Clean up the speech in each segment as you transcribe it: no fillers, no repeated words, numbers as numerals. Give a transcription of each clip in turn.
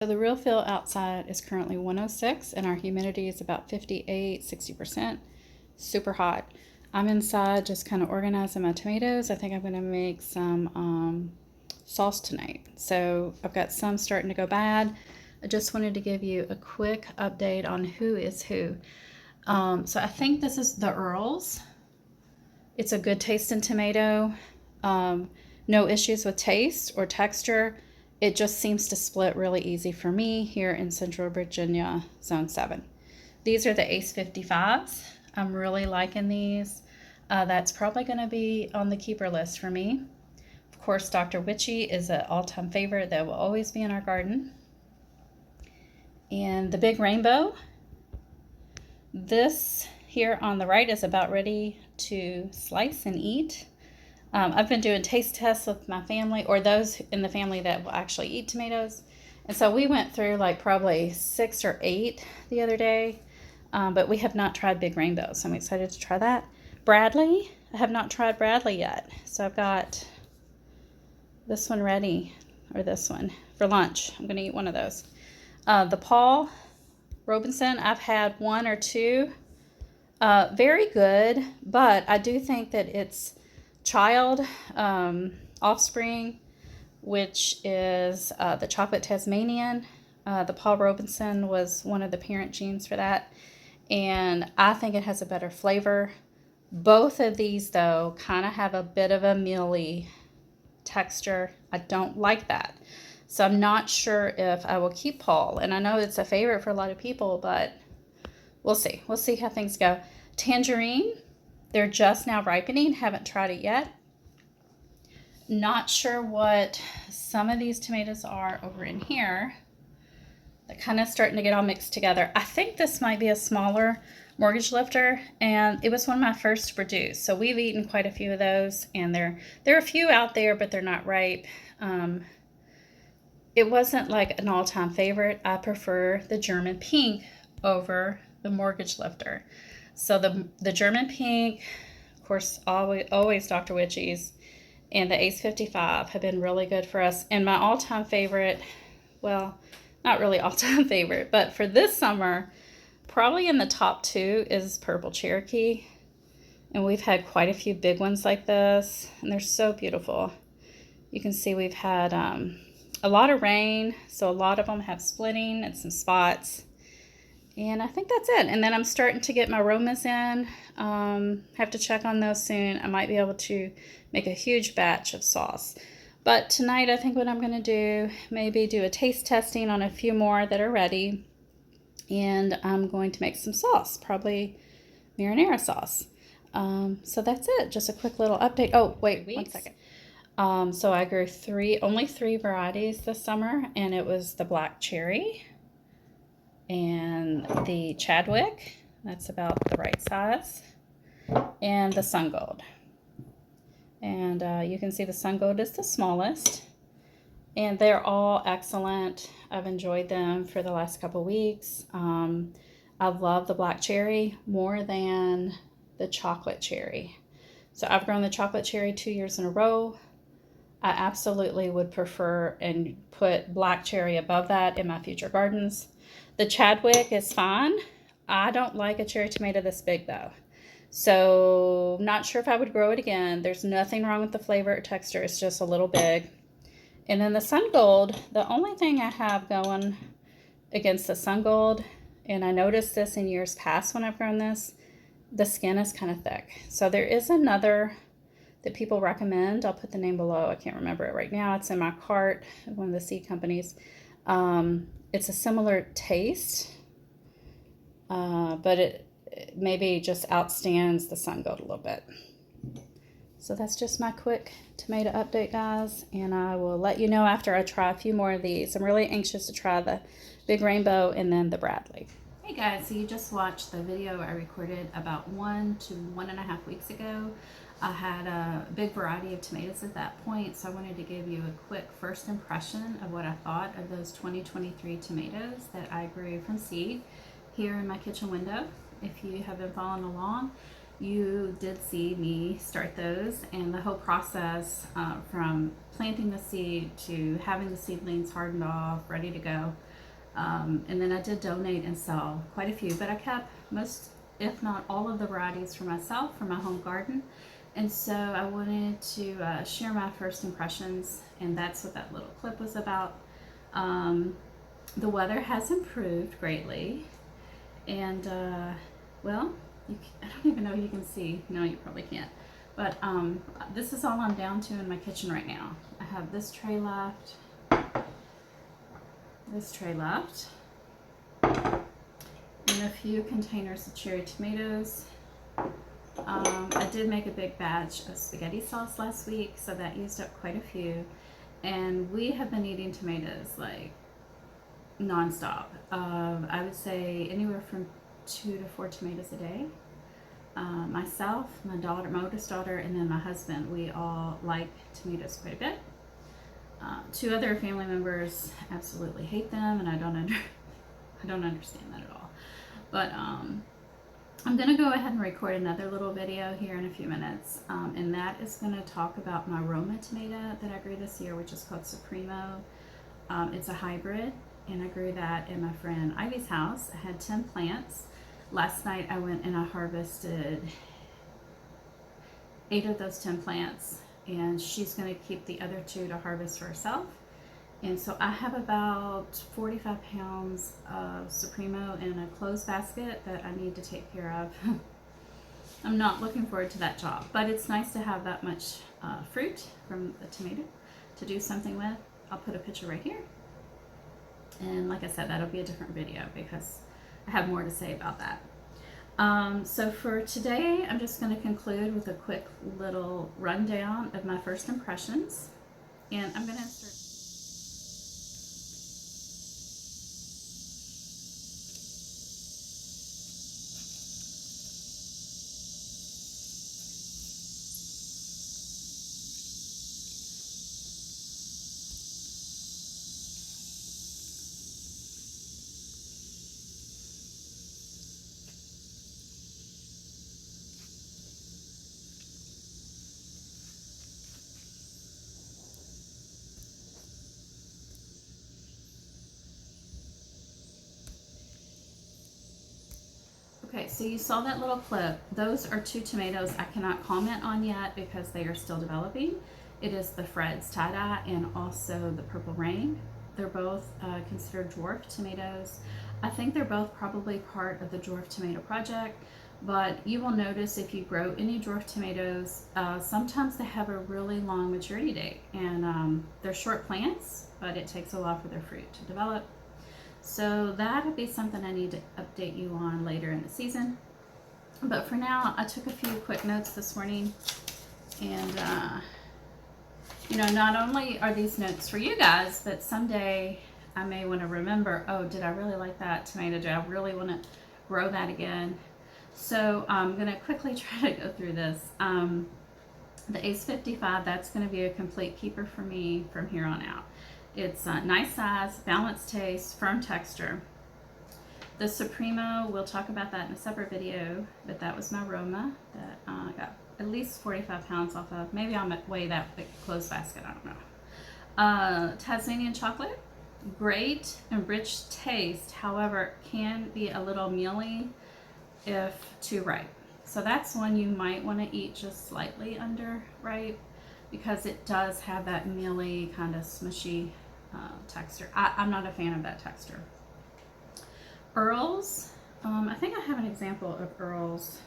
So the real feel outside is currently 106 and our humidity is about 58, 60%. Super hot. I'm inside just kind of organizing my tomatoes. I think I'm going to make some sauce tonight. So I've got some starting to go bad. I just wanted to give you a quick update on who is who. So I think this is the Earls. It's a good tasting tomato. No issues with taste or texture. It just seems to split really easy for me here in Central Virginia, Zone 7. These are the Ace 55s. I'm really liking these. That's probably going to be on the keeper list for me. Of course, Dr. Witchy is an all-time favorite that will always be in our garden. And the Big Rainbow. This here on the right is about ready to slice and eat. I've been doing taste tests with my family, or those in the family that will actually eat tomatoes. And so we went through like probably 6 or 8 the other day, but we have not tried Big Rainbow, so I'm excited to try that. Bradley, I have not tried Bradley yet. So I've got this one ready, or this one, for lunch. I'm going to eat one of those. The Paul Robinson, I've had 1 or 2. Very good, but I do think that it's child offspring, which is the chocolate Tasmanian. The Paul Robinson was one of the parent genes for that, and I think it has a better flavor. Both of these, though, kind of have a bit of a mealy texture. I don't like that. So I'm not sure if I will keep Paul, and I know it's a favorite for a lot of people, but we'll see. We'll see how things go. Tangerine, they're just now ripening. Haven't tried it yet. Not sure what some of these tomatoes are over in here. They're kind of starting to get all mixed together. I think this might be a smaller mortgage lifter, and it was one of my first to produce. So we've eaten quite a few of those, and there are a few out there, but they're not ripe. It wasn't like an all-time favorite. I prefer the German pink over the mortgage lifter. So the German pink, of course, always Dr. Witchy's, and the Ace 55 have been really good for us. And my all-time favorite, well, not really all-time favorite, but for this summer, probably in the top 2 is Purple Cherokee. And we've had quite a few big ones like this, and they're so beautiful. You can see we've had a lot of rain, so a lot of them have splitting and some spots. And I think that's it. And then I'm starting to get my aromas in. Have to check on those soon. I might be able to make a huge batch of sauce. But tonight I think what I'm going to do, maybe do a taste testing on a few more that are ready. And I'm going to make some sauce, probably marinara sauce. So that's it. Just a quick little update. Oh, wait, 1 second. So I grew only three varieties this summer, and it was the black cherry and the Chadwick, that's about the right size, and the Sun Gold. And you can see the Sun Gold is the smallest, and they're all excellent. I've enjoyed them for the last couple weeks. I love the black cherry more than the chocolate cherry. So I've grown the chocolate cherry 2 years in a row. I absolutely would prefer and put black cherry above that in my future gardens. The Chadwick is fine. I don't like a cherry tomato this big though. So not sure if I would grow it again. There's nothing wrong with the flavor or texture. It's just a little big. And then the Sun Gold, the only thing I have going against the Sun Gold, and I noticed this in years past when I've grown this, the skin is kind of thick. So there is another that people recommend. I'll put the name below. I can't remember it right now. It's in my cart of one of the seed companies. It's a similar taste, but it maybe just outstands the Sun Gold a little bit. So that's just my quick tomato update, guys, and I will let you know after I try a few more of these. I'm really anxious to try the Big Rainbow and then the Bradley. Hey guys, so you just watched the video I recorded about 1 to 1.5 weeks ago. I had a big variety of tomatoes at that point, so I wanted to give you a quick first impression of what I thought of those 2023 tomatoes that I grew from seed here in my kitchen window. If you have been following along, you did see me start those, and the whole process from planting the seed to having the seedlings hardened off, ready to go. And then I did donate and sell quite a few, but I kept most, if not all, of the varieties for myself, for my home garden. And so I wanted to share my first impressions, and that's what that little clip was about. The weather has improved greatly, and well, I don't even know if you can see. No, you probably can't. But this is all I'm down to in my kitchen right now. I have this tray left, and a few containers of cherry tomatoes. I did make a big batch of spaghetti sauce last week, so that used up quite a few. And we have been eating tomatoes like nonstop. I would say anywhere from 2 to 4 tomatoes a day. Myself, my daughter, my oldest daughter, and then my husband, we all like tomatoes quite a bit. 2 other family members absolutely hate them, and I don't understand that at all. But I'm going to go ahead and record another little video here in a few minutes, and that is going to talk about my Roma tomato that I grew this year, which is called Supremo. It's a hybrid, and I grew that in my friend Ivy's house. I had 10 plants. Last night I went and I harvested 8 of those 10 plants, and she's going to keep the other 2 to harvest for herself. And so I have about 45 pounds of Supremo in a closed basket that I need to take care of. I'm not looking forward to that job, but it's nice to have that much fruit from the tomato to do something with. I'll put a picture right here. And like I said, that'll be a different video because I have more to say about that. So for today, I'm just going to conclude with a quick little rundown of my first impressions. And I'm going to start. Okay, so you saw that little clip. Those are 2 tomatoes I cannot comment on yet because they are still developing. It is the Fred's Tie-Dye and also the Purple Rain. They're both considered dwarf tomatoes. I think they're both probably part of the dwarf tomato project, but you will notice if you grow any dwarf tomatoes, sometimes they have a really long maturity date, and they're short plants, but it takes a while for their fruit to develop. So that'll be something I need to update you on later in the season. But for now, I took a few quick notes this morning. And, you know, not only are these notes for you guys, but someday I may want to remember, oh, did I really like that tomato? Do I really want to grow that again? So I'm going to quickly try to go through this. The Ace 55, that's going to be a complete keeper for me from here on out. It's a nice size, balanced taste, firm texture. The Supremo, we'll talk about that in a separate video, but that was my Roma that I got at least 45 pounds off of. Maybe I'll weigh that big closed basket, I don't know. Tasmanian chocolate, great and rich taste, however, can be a little mealy if too ripe. So that's one you might want to eat just slightly under ripe, because it does have that mealy, kind of smushy texture. I'm not a fan of that texture. Earls, I think I have an example of Earls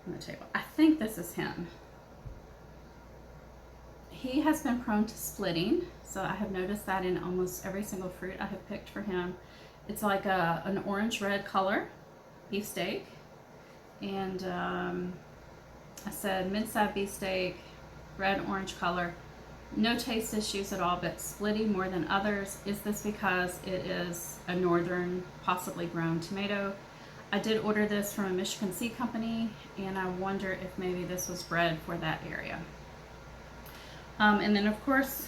on the table. I think this is him. He has been prone to splitting, so I have noticed that in almost every single fruit I have picked for him. It's like an orange-red color, beefsteak, and I said mid-side beefsteak, red-orange color. No taste issues at all, but splitty more than others. Is this because it is a northern, possibly grown tomato? I did order this from a Michigan seed company, and I wonder if maybe this was bred for that area. And then, of course,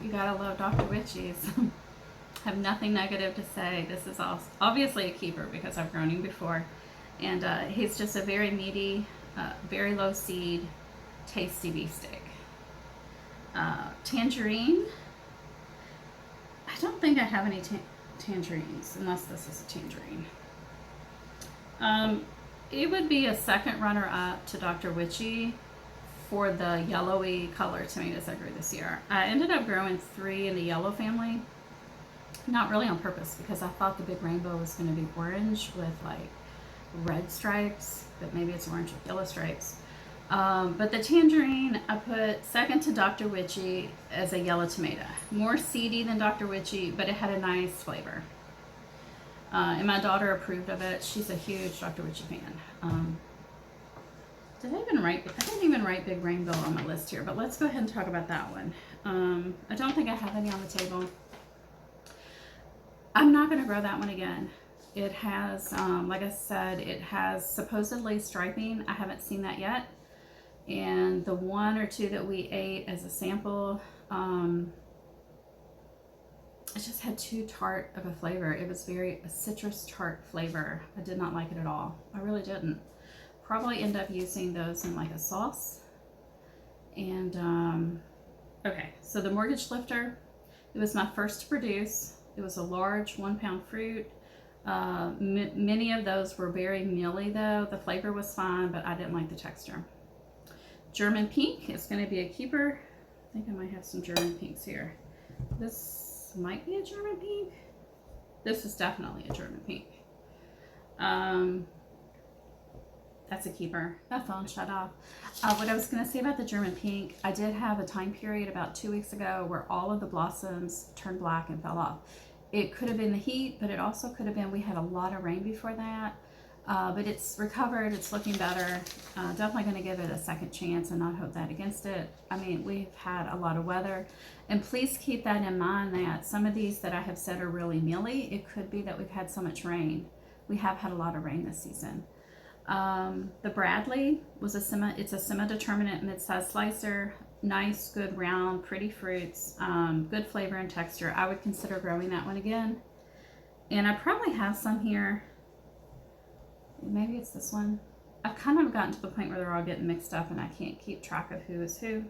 you gotta love Dr. Witchy's. I have nothing negative to say. This is obviously a keeper because I've grown him before. And he's just a very meaty, very low seed, tasty beefsteak. Tangerine. I don't think I have any tangerines, unless this is a tangerine. It would be a second runner up to Dr. Witchy for the yellowy color tomatoes I grew this year. I ended up growing 3 in the yellow family, not really on purpose, because I thought the big rainbow was going to be orange with like red stripes, but maybe it's orange with yellow stripes. But the tangerine I put second to Dr. Witchy as a yellow tomato. More seedy than Dr. Witchy, but it had a nice flavor. And my daughter approved of it. She's a huge Dr. Witchy fan. I didn't even write Big Rainbow on my list here, but let's go ahead and talk about that one. I don't think I have any on the table. I'm not going to grow that one again. It has, like I said, it has supposedly striping. I haven't seen that yet. And the 1 or 2 that we ate as a sample, it just had too tart of a flavor. It was a citrus tart flavor. I did not like it at all. I really didn't. Probably end up using those in like a sauce. And okay, so the mortgage lifter, it was my first to produce. It was a large 1 pound fruit. Many of those were very mealy though. The flavor was fine, but I didn't like the texture. German pink is going to be a keeper. I think I might have some German pinks here. This might be a German pink. This is definitely a German pink. That's a keeper. That phone shut off. What I was going to say about the German pink, I did have a time period about 2 weeks ago where all of the blossoms turned black and fell off. It could have been the heat, but it also could have been we had a lot of rain before that. But it's recovered. It's looking better. Definitely going to give it a second chance and not hope that against it. I mean, we've had a lot of weather. And please keep that in mind that some of these that I have said are really mealy. It could be that we've had so much rain. We have had a lot of rain this season. The Bradley was it's a semi-determinate mid-sized slicer. Nice, good, round, pretty fruits. Good flavor and texture. I would consider growing that one again. And I probably have some here. Maybe it's this one. I've kind of gotten to the point where they're all getting mixed up and I can't keep track of who is who.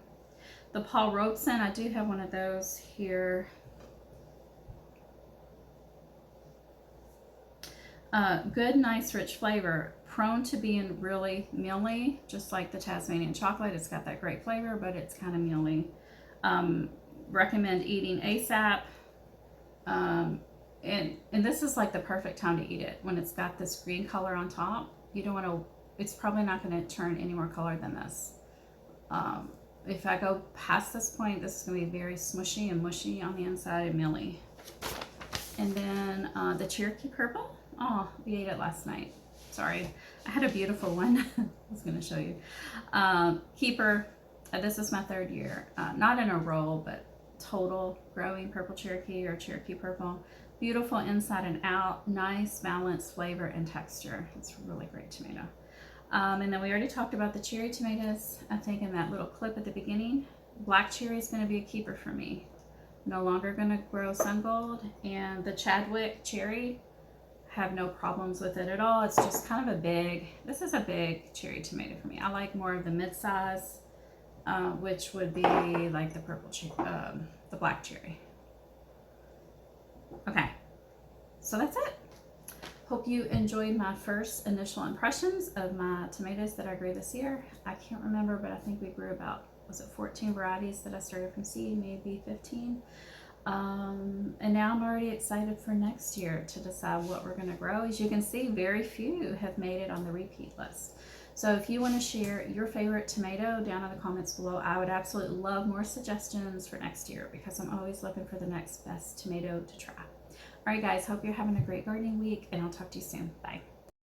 The Paul Robeson, I do have one of those here. Good, nice, rich flavor. Prone to being really mealy, just like the Tasmanian chocolate. It's got that great flavor, but it's kind of mealy. Recommend eating ASAP. And this is like the perfect time to eat it when it's got this green color on top. You don't want to, it's probably not going to turn any more color than this. If I go past this point, this is going to be very smushy and mushy on the inside and mealy. And then the Cherokee Purple. Oh, we ate it last night. Sorry. I had a beautiful one. I was going to show you. Keeper. This is my 3rd year. Not in a row, but total growing purple Cherokee or Cherokee Purple. Beautiful inside and out. Nice balanced flavor and texture. It's a really great tomato. And then we already talked about the cherry tomatoes. I think in that little clip at the beginning. Black cherry is going to be a keeper for me. No longer going to grow sun gold. And the Chadwick cherry, have no problems with it at all. It's just kind of this is a big cherry tomato for me. I like more of the mid-size, which would be like the the black cherry. Okay, so that's it. Hope you enjoyed my first initial impressions of my tomatoes that I grew this year. I can't remember, but I think we grew about, was it 14 varieties that I started from seed, maybe 15. And now I'm already excited for next year to decide what we're going to grow. As you can see, very few have made it on the repeat list. So if you want to share your favorite tomato down in the comments below, I would absolutely love more suggestions for next year because I'm always looking for the next best tomato to try. All right, guys, hope you're having a great gardening week, and I'll talk to you soon. Bye.